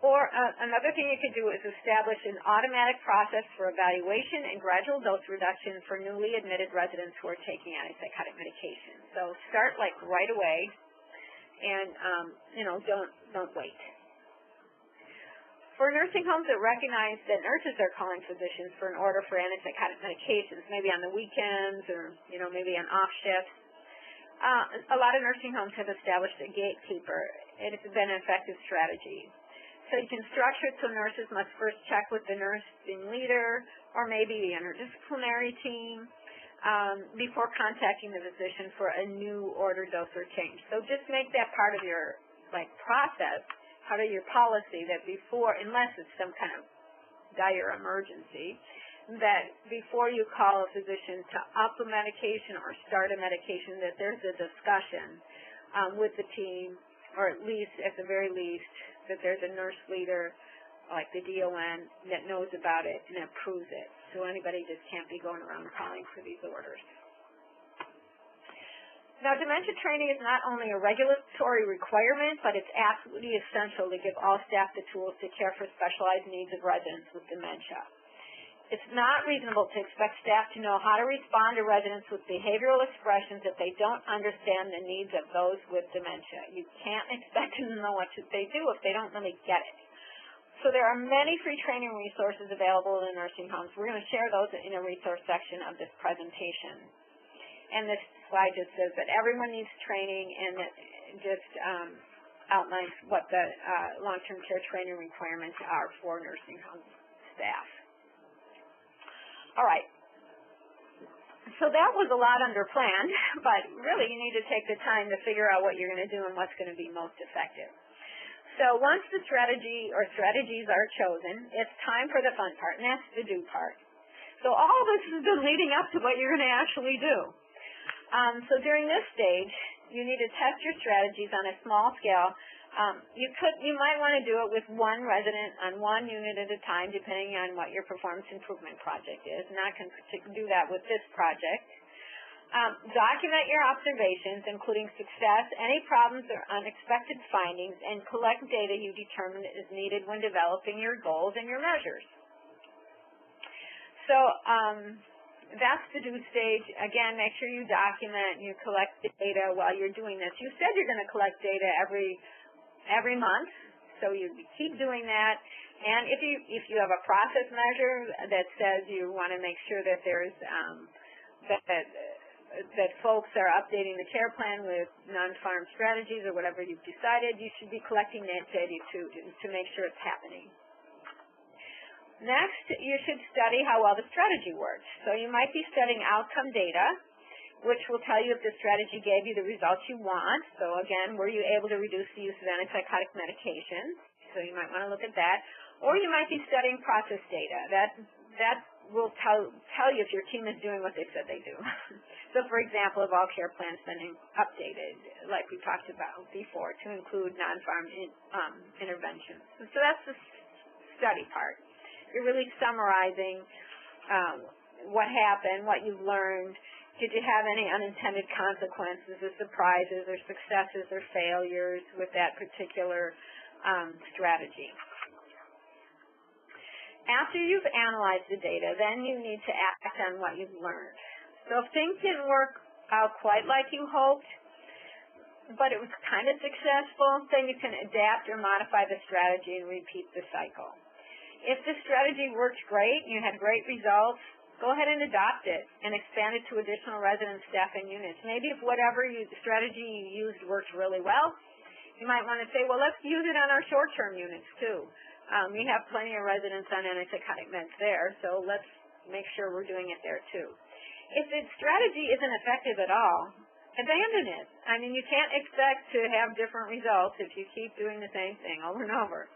Or another thing you could do is establish an automatic process for evaluation and gradual dose reduction for newly admitted residents who are taking antipsychotic medication. So start like right away, and don't wait. For nursing homes that recognize that nurses are calling physicians for an order for antipsychotic medications, maybe on the weekends or maybe on off shifts, a lot of nursing homes have established a gatekeeper, and it's been an effective strategy. So you can structure it so nurses must first check with the nursing leader or maybe the interdisciplinary team before contacting the physician for a new order, dose, or change. So just make that part of your process, part of your policy, that before, unless it's some kind of dire emergency, that before you call a physician to up a medication or start a medication, that there's a discussion with the team, or at least, at the very least, that there's a nurse leader, like the DON, that knows about it and approves it. So anybody just can't be going around calling for these orders. Now, dementia training is not only a regulatory requirement, but it's absolutely essential to give all staff the tools to care for specialized needs of residents with dementia. It's not reasonable to expect staff to know how to respond to residents with behavioral expressions if they don't understand the needs of those with dementia. You can't expect them to know what they do if they don't really get it. So there are many free training resources available in the nursing homes. We're going to share those in a resource section of this presentation. And this slide just says that everyone needs training, and it just outlines what the long-term care training requirements are for nursing home staff. All right. So that was a lot under plan, but really you need to take the time to figure out what you're going to do and what's going to be most effective. So once the strategy or strategies are chosen, it's time for the fun part, and that's the do part. So all this has been leading up to what you're going to actually do. So during this stage, you need to test your strategies on a small scale You might want to do it with one resident on one unit at a time, depending on what your performance improvement project is. Not going to do that with this project. Document your observations, including success, any problems or unexpected findings, and collect data you determine is needed when developing your goals and your measures. So that's the do stage. Again, make sure you document and you collect the data while you're doing this. You said you're going to collect data every month, so you keep doing that. And if you have a process measure that says you want to make sure that there's that folks are updating the care plan with non-farm strategies or whatever you've decided, you should be collecting that data to make sure it's happening. Next, you should study how well the strategy works. So you might be studying outcome data, which will tell you if the strategy gave you the results you want. So again, were you able to reduce the use of antipsychotic medications? So you might want to look at that. Or you might be studying process data. That will tell you if your team is doing what they said they do. So for example, if all care plans been updated, like we talked about before, to include non-farm interventions. So that's the study part. You're really summarizing what happened, what you've learned. Did you have any unintended consequences or surprises or successes or failures with that particular strategy? After you've analyzed the data, then you need to act on what you've learned. So if things didn't work out quite like you hoped, but it was kind of successful, then you can adapt or modify the strategy and repeat the cycle. If the strategy worked great and you had great results, go ahead and adopt it and expand it to additional resident staff and units. Maybe if whatever strategy you used worked really well, you might want to say, well, let's use it on our short-term units too. We have plenty of residents on antipsychotic meds there, so let's make sure we're doing it there too. If the strategy isn't effective at all, abandon it. I mean, you can't expect to have different results if you keep doing the same thing over and over.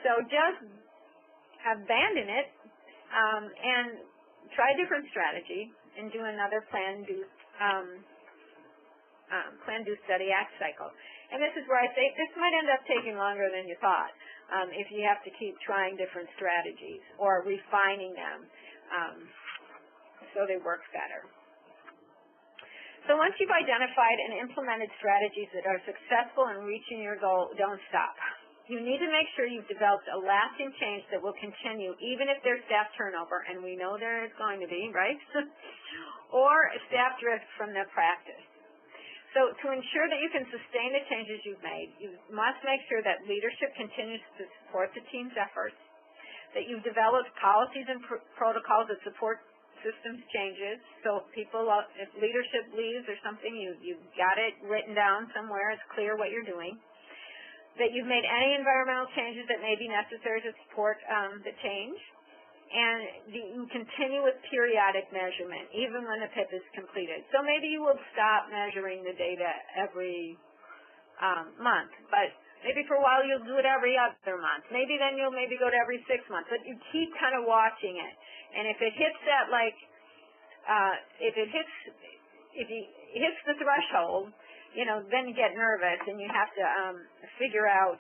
So just abandon it and try a different strategy and do another plan, do study, act cycle. And this is where I say this might end up taking longer than you thought if you have to keep trying different strategies or refining them so they work better. So once you've identified and implemented strategies that are successful in reaching your goal, don't stop. You need to make sure you've developed a lasting change that will continue even if there's staff turnover, and we know there is going to be, right? Or staff drift from their practice. So to ensure that you can sustain the changes you've made, you must make sure that leadership continues to support the team's efforts, that you've developed policies and protocols that support systems changes. So if leadership leaves or something, you've got it written down somewhere. It's clear what you're doing. That you've made any environmental changes that may be necessary to support the change, and you continue with periodic measurement, even when the PIP is completed. So maybe you will stop measuring the data every month, but maybe for a while you'll do it every other month. Maybe then you'll go to every 6 months, but you keep kind of watching it. And if it hits that, if it hits the threshold, then you get nervous and you have to figure out,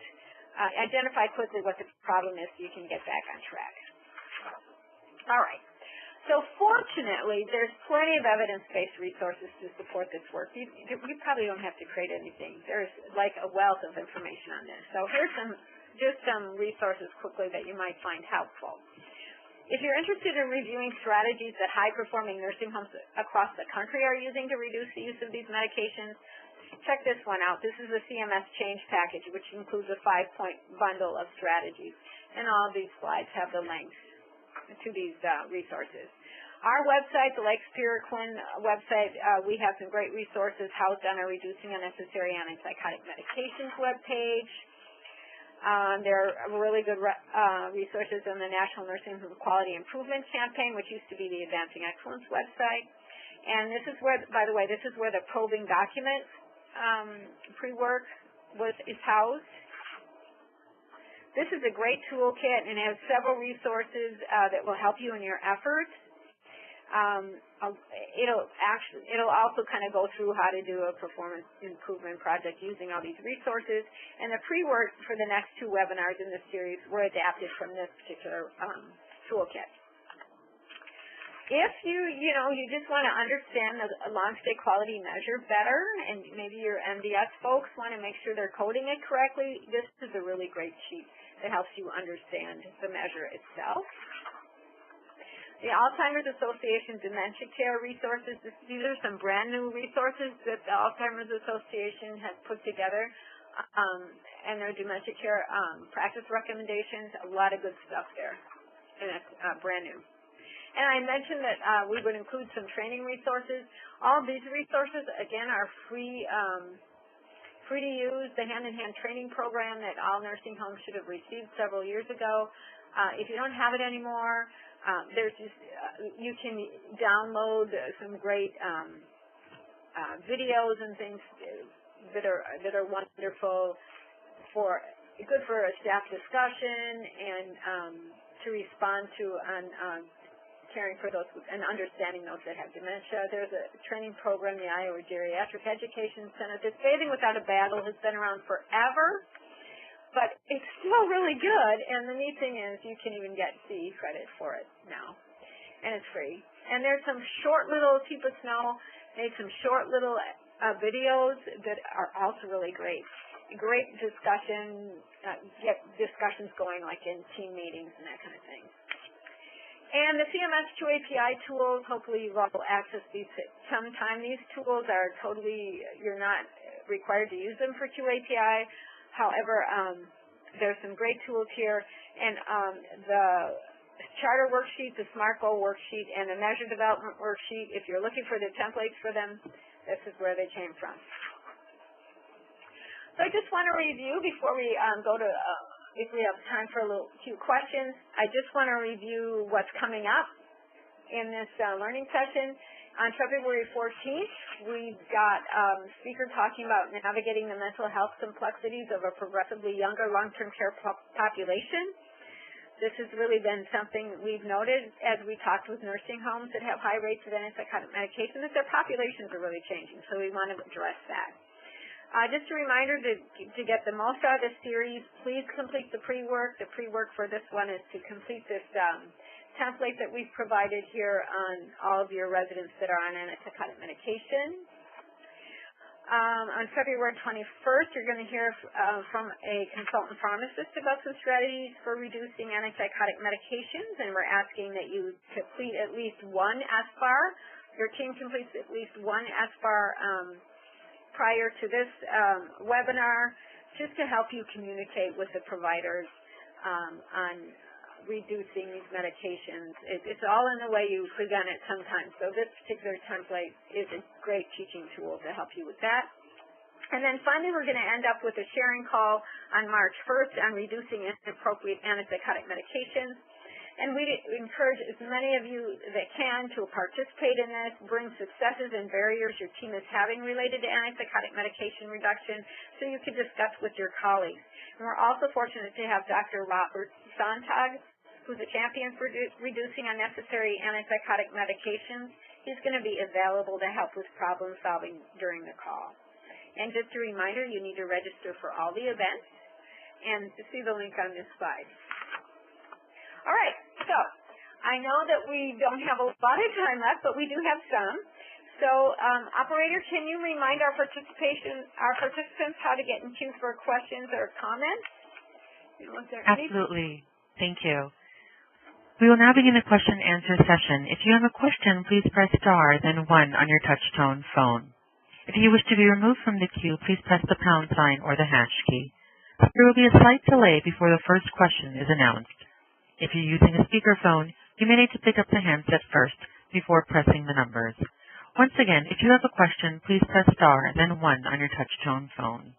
identify quickly what the problem is so you can get back on track. All right. So fortunately, there's plenty of evidence-based resources to support this work. You probably don't have to create anything. There's like a wealth of information on this. So here's just some resources quickly that you might find helpful. If you're interested in reviewing strategies that high-performing nursing homes across the country are using to reduce the use of these medications, check this one out. This is the CMS Change Package, which includes a 5-point bundle of strategies. And all of these slides have the links to these resources. Our website, the Lakes Prework website, we have some great resources housed on our Reducing Unnecessary Antipsychotic Medications webpage. There are really good resources on the National Nursing Home Quality Improvement Campaign, which used to be the Advancing Excellence website. And this is where, by the way, this is where the probing document pre-work is housed. This is a great toolkit and has several resources that will help you in your efforts. It'll also kind of go through how to do a performance improvement project using all these resources. And the pre-work for the next 2 webinars in this series were adapted from this particular toolkit. If you just want to understand the long-stay quality measure better, and maybe your MDS folks want to make sure they're coding it correctly, this is a really great sheet that helps you understand the measure itself. The Alzheimer's Association Dementia Care resources, these are some brand new resources that the Alzheimer's Association has put together, and their dementia care practice recommendations, a lot of good stuff there, and it's brand new. And I mentioned that we would include some training resources. All of these resources, again, are free to use. The hand-in-hand training program that all nursing homes should have received several years ago. If you don't have it anymore, you can download some great videos and things that are wonderful good for a staff discussion and to respond to on caring for those and understanding those that have dementia. There's a training program, the Iowa Geriatric Education Center. This Bathing Without a Battle has been around forever, but it's still really good. And the neat thing is you can even get CE credit for it now, and it's free. And there's some short little, Teepa Snow made some short little videos that are also really great. Great discussion, get discussions going like in team meetings and that kind of thing. And the CMS Go API tools, hopefully you've all accessed these sometime. These tools are totally, you're not required to use them for Go API. However, there's some great tools here. And the charter worksheet, the SMART goal worksheet, and the measure development worksheet, if you're looking for the templates for them, this is where they came from. So I just want to review before we go to if we have time for a few questions. I just want to review what's coming up in this learning session. On February 14th, we've got a speaker talking about navigating the mental health complexities of a progressively younger long-term care population. This has really been something we've noted as we talked with nursing homes that have high rates of antipsychotic medication, that their populations are really changing, so we want to address that. Just a reminder to get the most out of this series, please complete the pre-work. The pre-work for this one is to complete this template that we've provided here on all of your residents that are on antipsychotic medication. On February 21st, you're going to hear from a consultant pharmacist about some strategies for reducing antipsychotic medications, and we're asking that you complete at least one SBAR. Your team completes at least one SBAR prior to this webinar, just to help you communicate with the providers on reducing these medications. It's all in the way you present it sometimes. So this particular template is a great teaching tool to help you with that. And then finally, we're going to end up with a sharing call on March 1st on reducing inappropriate antipsychotic medications. And we encourage as many of you that can to participate in this, bring successes and barriers your team is having related to antipsychotic medication reduction so you can discuss with your colleagues. And we're also fortunate to have Dr. Robert Sontag, who's a champion for reducing unnecessary antipsychotic medications. He's going to be available to help with problem solving during the call. And just a reminder, you need to register for all the events and to see the link on this slide. All right, so I know that we don't have a lot of time left, but we do have some. So, operator, can you remind our participants how to get in queue for questions or comments? Absolutely. Thank you. We will now begin the question and answer session. If you have a question, please press star, then 1 on your touch-tone phone. If you wish to be removed from the queue, please press the pound sign or the hash key. There will be a slight delay before the first question is announced. If you're using a speakerphone, you may need to pick up the handset first before pressing the numbers. Once again, if you have a question, please press star, then 1 on your touch-tone phone.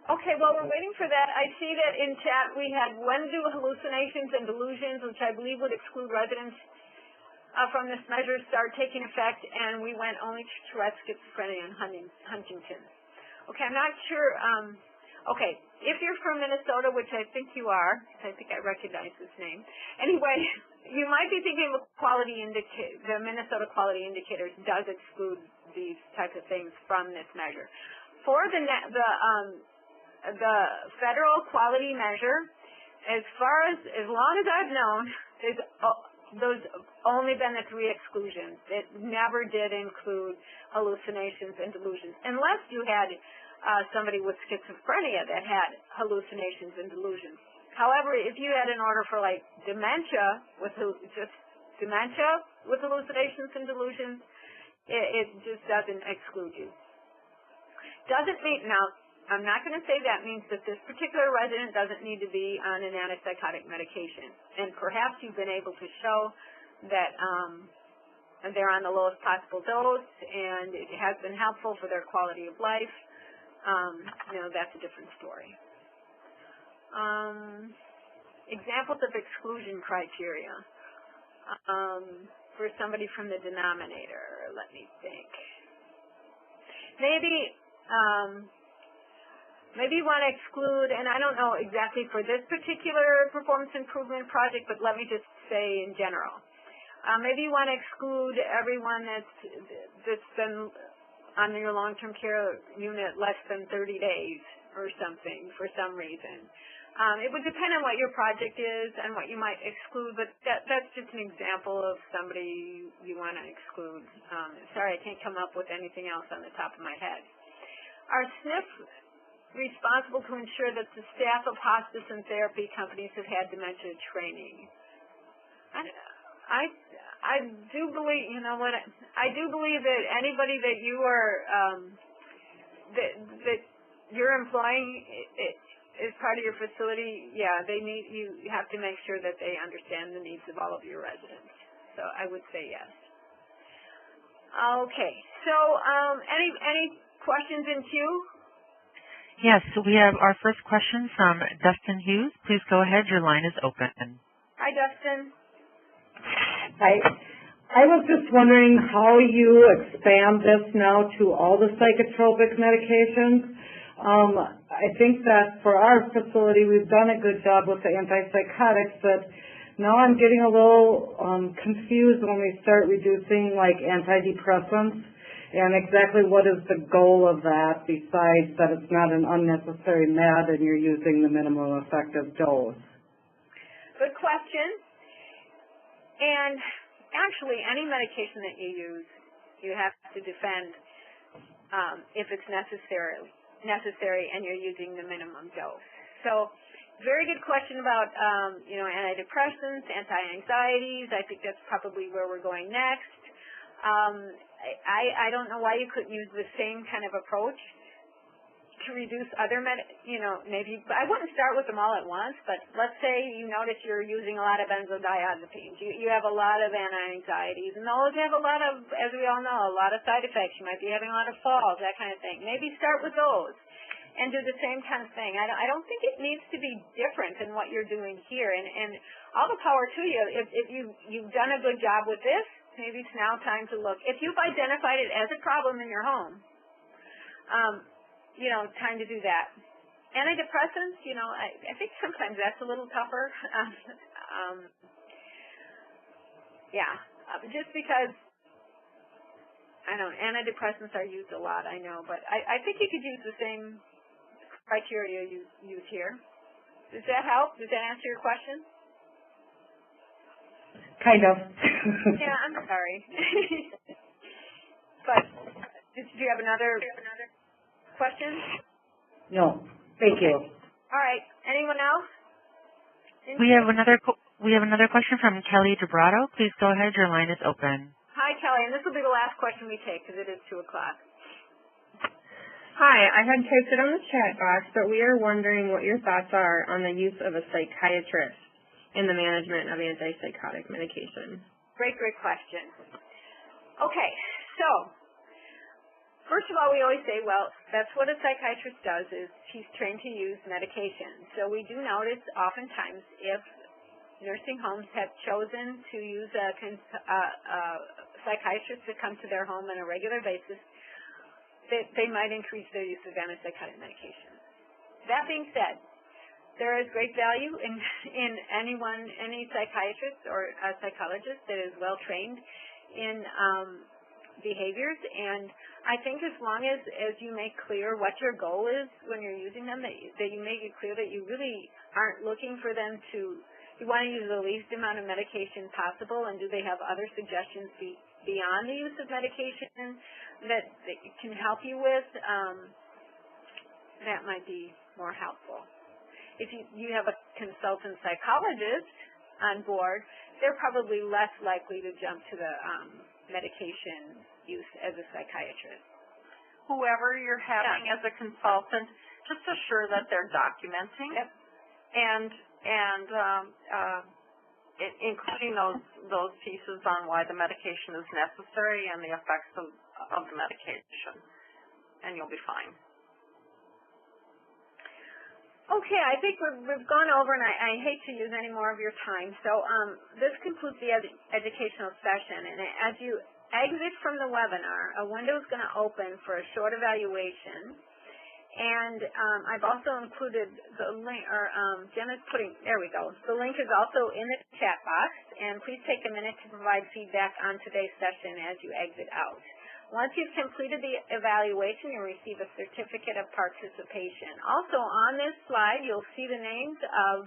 Okay, while we're waiting for that, I see that in chat we had when do hallucinations and delusions, which I believe would exclude residents from this measure, start taking effect, and we went only to Tourette's, schizophrenia, and Huntington's. Okay, I'm not sure. Okay, if you're from Minnesota, which I think you are, I think I recognize this name. Anyway, you might be thinking of the Minnesota Quality Indicators does exclude these types of things from this measure. For the federal quality measure, as long as I've known, those only been the 3 exclusions. It never did include hallucinations and delusions, unless you had somebody with schizophrenia that had hallucinations and delusions. However, if you had an order for like dementia with hallucinations and delusions, it just doesn't exclude you. Doesn't mean, now, I'm not going to say that means that this particular resident doesn't need to be on an antipsychotic medication. And perhaps you've been able to show that they're on the lowest possible dose and it has been helpful for their quality of life. That's a different story. Examples of exclusion criteria for somebody from the denominator. Let me think. Maybe you want to exclude, and I don't know exactly for this particular performance improvement project, but let me just say in general. Maybe you want to exclude everyone that's been on your long-term care unit less than 30 days or something for some reason. It would depend on what your project is and what you might exclude, but that's just an example of somebody you want to exclude. Sorry, I can't come up with anything else on the top of my head. Are SNFs responsible to ensure that the staff of hospice and therapy companies have had dementia training? I do believe, I do believe that anybody that you are, that you're employing as part of your facility, yeah, you have to make sure that they understand the needs of all of your residents. So I would say yes. Okay, so any questions in queue? Yes, so we have our first question from Dustin Hughes. Please go ahead. Your line is open. Hi, Dustin. Hi. I was just wondering how you expand this now to all the psychotropic medications. I think that for our facility, we've done a good job with the antipsychotics, but now I'm getting a little confused when we start reducing like antidepressants and exactly what is the goal of that besides that it's not an unnecessary med and you're using the minimum effective dose. Good question. And actually, any medication that you use, you have to defend if it's necessary and you're using the minimum dose. So, very good question about antidepressants, anti-anxieties. I think that's probably where we're going next. I don't know why you couldn't use the same kind of approach to reduce other maybe I wouldn't start with them all at once, but let's say you notice you're using a lot of benzodiazepines. You have a lot of anti-anxieties, and those have a lot of, as we all know, a lot of side effects. You might be having a lot of falls, that kind of thing. Maybe start with those and do the same kind of thing. I don't think it needs to be different than what you're doing here, and all the power to you. If you've done a good job with this, maybe it's now time to look. If you've identified it as a problem in your home, time to do that. Antidepressants, I think sometimes that's a little tougher. Just because, antidepressants are used a lot, I know, but I think you could use the same criteria you use here. Does that help? Does that answer your question? Kind of. Yeah, I'm sorry. But did you have another question? No, thank you. All right. Anyone else? We have another question from Kelly DeBrato. Please go ahead. Your line is open. Hi, Kelly, and this will be the last question we take because it is 2 o'clock. Hi, I had typed it on the chat box, but we are wondering what your thoughts are on the use of a psychiatrist in the management of antipsychotic medication. Great question. Okay, so first of all, we always say, well, that's what a psychiatrist does is he's trained to use medication. So we do notice oftentimes if nursing homes have chosen to use a psychiatrist to come to their home on a regular basis, they might increase their use of antipsychotic medication. That being said, there is great value in any psychiatrist or a psychologist that is well trained in behaviors, and I think as long as you make clear what your goal is when you're using them, that you make it clear that you really aren't looking for them to, you want to use the least amount of medication possible, and do they have other suggestions beyond the use of medication that can help you with, that might be more helpful. If you have a consultant psychologist on board, they're probably less likely to jump to the medication use as a psychiatrist. Whoever you're having as a consultant, just assure that they're documenting, yep, and including those pieces on why the medication is necessary and the effects of the medication, and you'll be fine. Okay, I think we've gone over, and I hate to use any more of your time. So this concludes the educational session. And as you exit from the webinar, a window is going to open for a short evaluation. And I've also included the link, or Jen is putting, there we go. The link is also in the chat box. And please take a minute to provide feedback on today's session as you exit out. Once you've completed the evaluation, you'll receive a certificate of participation. Also, on this slide, you'll see the names of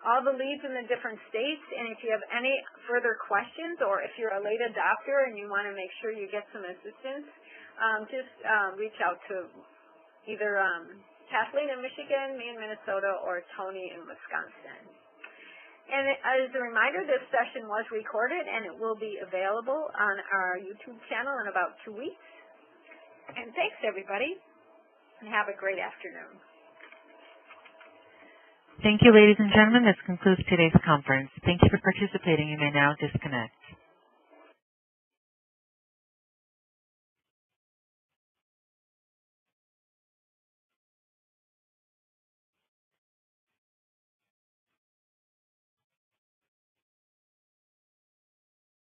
all the leads in the different states, and if you have any further questions, or if you're a late adopter and you want to make sure you get some assistance, just reach out to either Kathleen in Michigan, me in Minnesota, or Tony in Wisconsin. And as a reminder, this session was recorded, and it will be available on our YouTube channel in about 2 weeks. And thanks, everybody, and have a great afternoon. Thank you, ladies and gentlemen. This concludes today's conference. Thank you for participating. You may now disconnect.